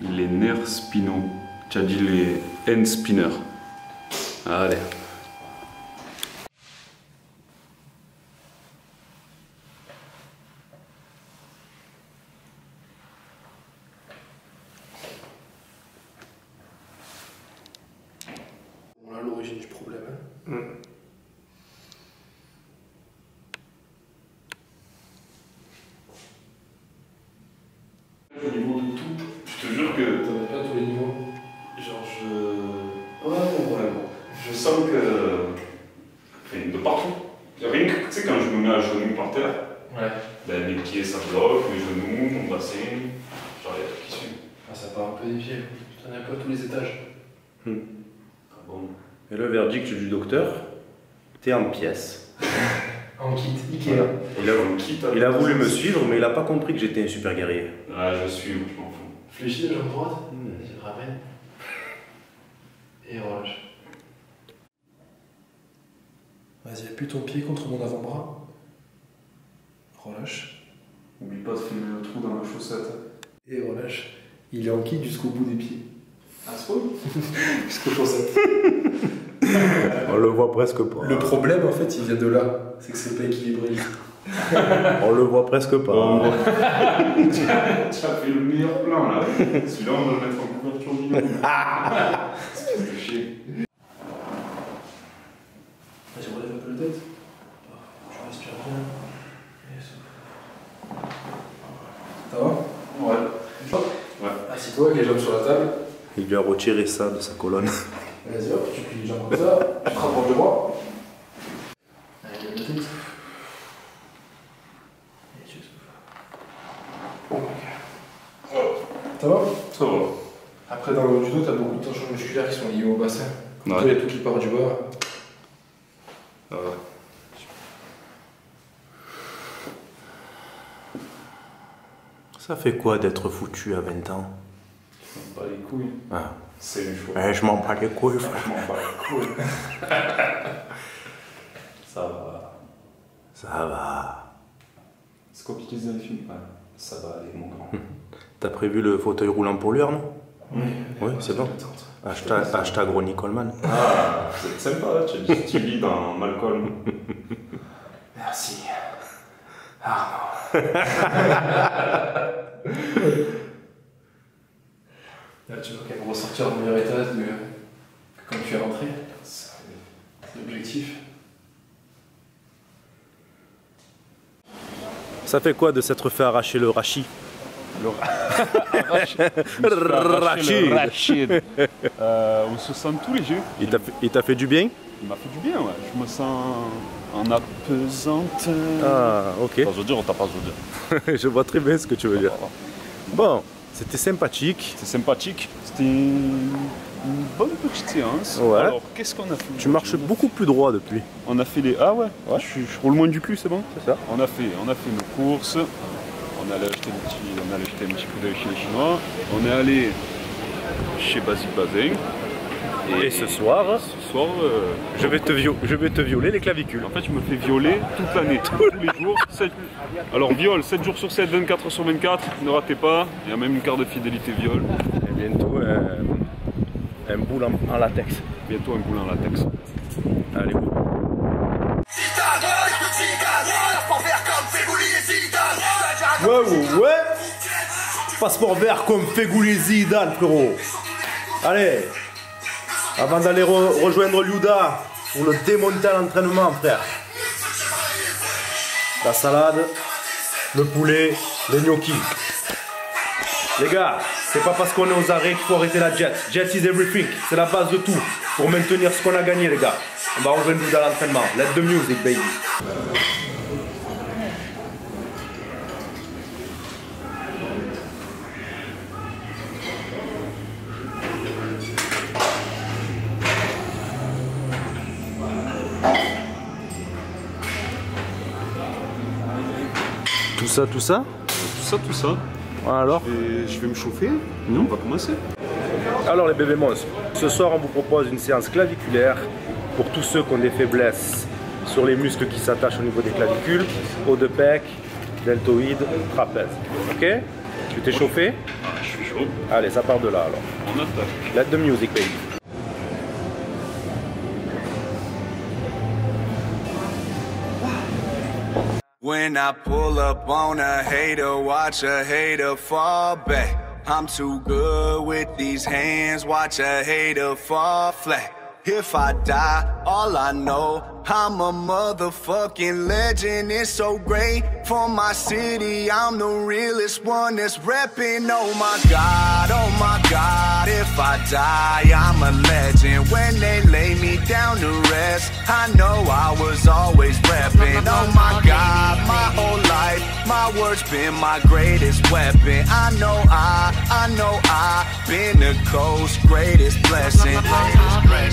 Les nerfs spinaux. Tu as dit les end spinners. Allez. On a l'origine du problème. Hein. Au niveau de tout, je te jure que. T'en as pas tous les niveaux. Genre, ouais, vraiment. Je sens que. Enfin, de partout. Rien que, tu sais, quand je me mets à genoux par terre, Ouais. ben, mes pieds ça bloque, mes genoux, mon bassin, genre, il y a tout qui suit. Ah, ça part un peu des pieds. T'en as pas tous les étages. Ah bon. Et le verdict du docteur, t'es en pièces. En kit, Ikea. Il a voulu me suivre, mais il a pas compris que j'étais un super guerrier. Ah, je suis, je m'en fous. Fléchis la jambe droite. Vas-y, ramène. Et relâche. Vas-y, appuie ton pied contre mon avant-bras. Relâche. Oublie pas de filmer le trou dans la chaussette. Et relâche. Il est en kit jusqu'au bout des pieds. Ah, c'est quoi? Jusqu'aux chaussettes. On le voit presque pas. Le problème, en fait, il vient de là. C'est que c'est pas équilibré. On le voit presque pas. Tu as fait le meilleur plan là. Celui-là, on va le mettre en couverture vidéo. C'est plus chier. Vas-y, relève un peu la tête. Tu respires bien. Et souffle. Ça va? Ouais. Assis-toi avec les jambes sur la table. Il lui a retiré ça de sa colonne. Vas-y, hop, tu plies les jambes comme ça. Tu te rapproches de moi. Allez, lève la tête. Et tu souffles. Ça va? Ça va. Après, dans le judo, t'as beaucoup de tensions musculaires qui sont liées au bassin. Ouais. Il y a tout qui part du bas. Ça va. Ça fait quoi d'être foutu à 20 ans? Je m'en bats les couilles. Ah. C'est une chose. Je m'en bats les couilles, frère. Je m'en bats les couilles. Ça va. Ça va. C'est compliqué dans les films. Ouais. Ça va aller, mon grand. T'as prévu le fauteuil roulant pour l'heure, non? Oui, c'est bon. Hashtag. Hashtag Ronnie Coleman. Ah, c'est sympa, tu lis dans Malcolm. Merci. Arnaud. Là, tu vas quand même ressortir au meilleur état que quand tu es rentré. C'est l'objectif. Ça fait quoi de s'être fait arracher le rachis? Rachid. On se sent tout léger. Il t'a fait du bien? Il m'a fait du bien, ouais. Je me sens en apesanteur. Ah, ok. Pas dire, on t'a pas dire. Je vois très bien ce que tu veux dire. Bon, c'était sympathique. C'est sympathique. C'était une bonne petite séance. Ouais. Alors, qu'est-ce qu'on a fait? Tu marches beaucoup plus droit depuis. On a fait les... Ah ouais, Ouais. je roule moins du cul, c'est bon? C'est ça. On a fait nos courses. On est allé acheter un petit coup d'œil chez les Chinois. On est allé chez Basique Bazin. Et ce soir, je vais te violer les clavicules. En fait, je me fais violer toute l'année, tous les jours. Alors, viol, 7 jours sur 7, 24 heures sur 24. Ne ratez pas. Il y a même une carte de fidélité viol. Et bientôt, un boule en latex. Bientôt un boule en latex. Allez, go. Ouais. Passeport vert comme Fegouli Zidane, frérot. Allez. Avant d'aller rejoindre Liuda pour le démonter à l'entraînement, frère. La salade, le poulet, les gnocchis. Les gars, c'est pas parce qu'on est aux arrêts qu'il faut arrêter la jet. Jet is everything. C'est la base de tout. Pour maintenir ce qu'on a gagné, les gars. On va rejoindre Liuda à l'entraînement. Let the music, baby. Tout ça. Tout ça. Alors Et je vais me chauffer et on va commencer. Alors les bébés monstres, ce soir on vous propose une séance claviculaire pour tous ceux qui ont des faiblesses sur les muscles qui s'attachent au niveau des clavicules, haut de pec, deltoïde, trapèze. Ok? Tu t'es chauffé? Ah, je suis chaud. Allez, ça part de là alors. On attaque. Let the music, baby. When I pull up on a hater, watch a hater fall back. I'm too good with these hands, watch a hater fall flat. If I die, all I know, I'm a motherfucking legend. It's so great for my city. I'm the realest one that's reppin'. Oh my God, if I die, I'm a legend. When they lay me down to rest, I know I was always reppin'. Oh my God, my whole life, my words been my greatest weapon. I know I been the coast's greatest blessing.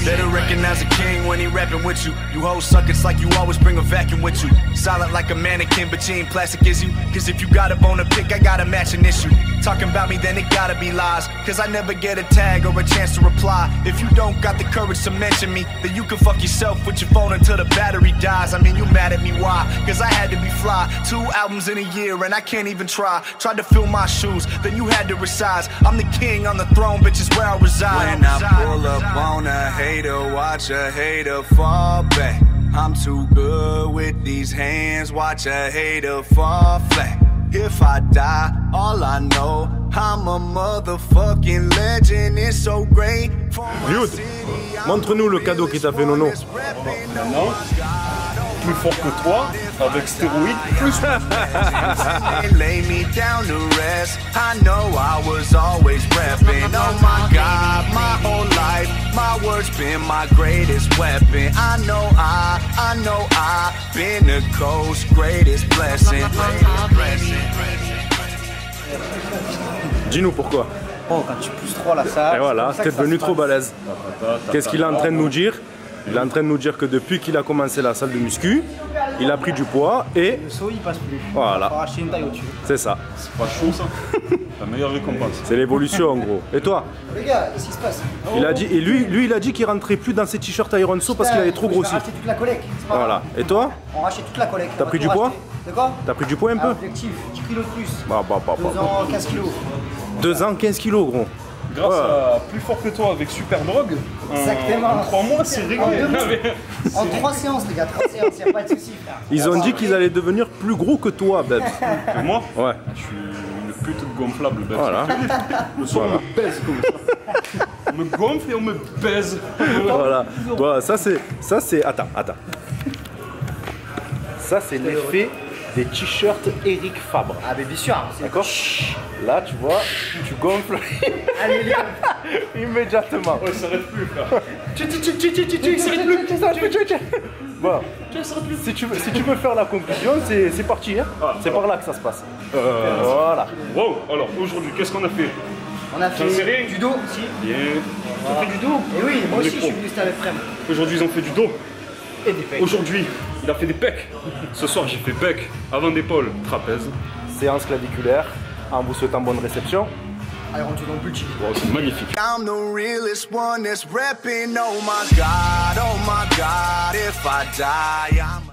Better recognize a king when he rapping with you. You hoes suck, it's like you always bring a vacuum with you. Solid like a mannequin, but you ain't plastic, is you? Cause if you got a bone to pick, I got a matching issue. Talking about me, then it gotta be lies. Cause I never get a tag or a chance to reply. If you don't got the courage to mention me, then you can fuck yourself with your phone until the battery dies. I mean, you mad at me, why? Cause I had to be fly. 2 albums in a year and I can't even try. Tried to fill my shoes, then you had to resize. I'm the king on the throne, bitch, is where I reside. When I pull up on a hater, watch a hater fall back. I'm too good with these hands, watch a hater fall flat. If I die, all I know, I'm a motherfucking legend. It's so great for my Jude, city. montre-nous le cadeau qui t'a fait Nono. Maintenant, plus fort que toi, avec stéroïdes, plus They lay me down to rest. I know I was always reppin'. Oh my God, my whole life, my words been my greatest weapon. I know I been the coast's greatest blessing. Dis-nous pourquoi. Oh, quand tu pousses trop là, ça. Et voilà, t'es devenu trop balèze. Qu'est-ce qu'il est en train de nous dire? Il est en train de nous dire que depuis qu'il a commencé la salle de muscu, il a pris du poids et... Le saut il passe plus. Voilà. Faut racheter une taille au-dessus. C'est ça. c'est pas chaud ça. La meilleure récompense. C'est l'évolution en gros. Et toi? Les gars, qu'est-ce qui se passe? Il a dit, et lui il a dit qu'il rentrait plus dans ses t-shirts Iron So parce qu'il avait trop On grossi. va racheter toute la collecte. c'est pas Voilà. grave. Et toi? On rachète toute la collecte. T'as on va pris tout du poids? racheter. De quoi? T'as pris du poids un peu? Objectif, 10 kilos de plus. 2 Bah. ans, 15 kilos. 2 ans, 15 kilos gros. Grâce Ouais. à plus fort que toi avec Super Drogue, Exactement. en 3 mois c'est réglé. En 3 séances, les gars, 3 séances, y'a pas de soucis, frère. Ils ont dit qu'ils allaient devenir plus gros que toi, Beb. Et moi, Ouais. je suis une pute gonflable. Ben. Voilà. Le soir on me pèse comme ça. On me gonfle et on me pèse. Voilà. Voilà, ça c'est. Attends. Ça c'est l'effet des t-shirts Eric Fabre. Ah, mais bien sûr. D'accord? Là, tu vois, tu gonfles Allez, les gars. immédiatement. Ouais, ça s'arrête plus, frère. Bon, si tu veux faire la conclusion, c'est parti. Hein. C'est par là que ça se passe. Voilà. Wow, alors aujourd'hui, qu'est-ce qu'on a fait? On a J'en sais rien. fait du dos aussi. Bien. On fait du dos. Et oui, moi On est aussi, je pro. suis venu c'était avec Frem. Aujourd'hui, ils ont fait du dos. Et des pecs. Aujourd'hui, il a fait des pecs. Ce soir, j'ai fait bec, avant d'épaule, trapèze. Séance claviculaire. En vous souhaitant bonne réception. Allez, on tourne dans le plus. Wow, c'est magnifique. I'm the realest one that's reppin'. Oh my God, if I die, I'm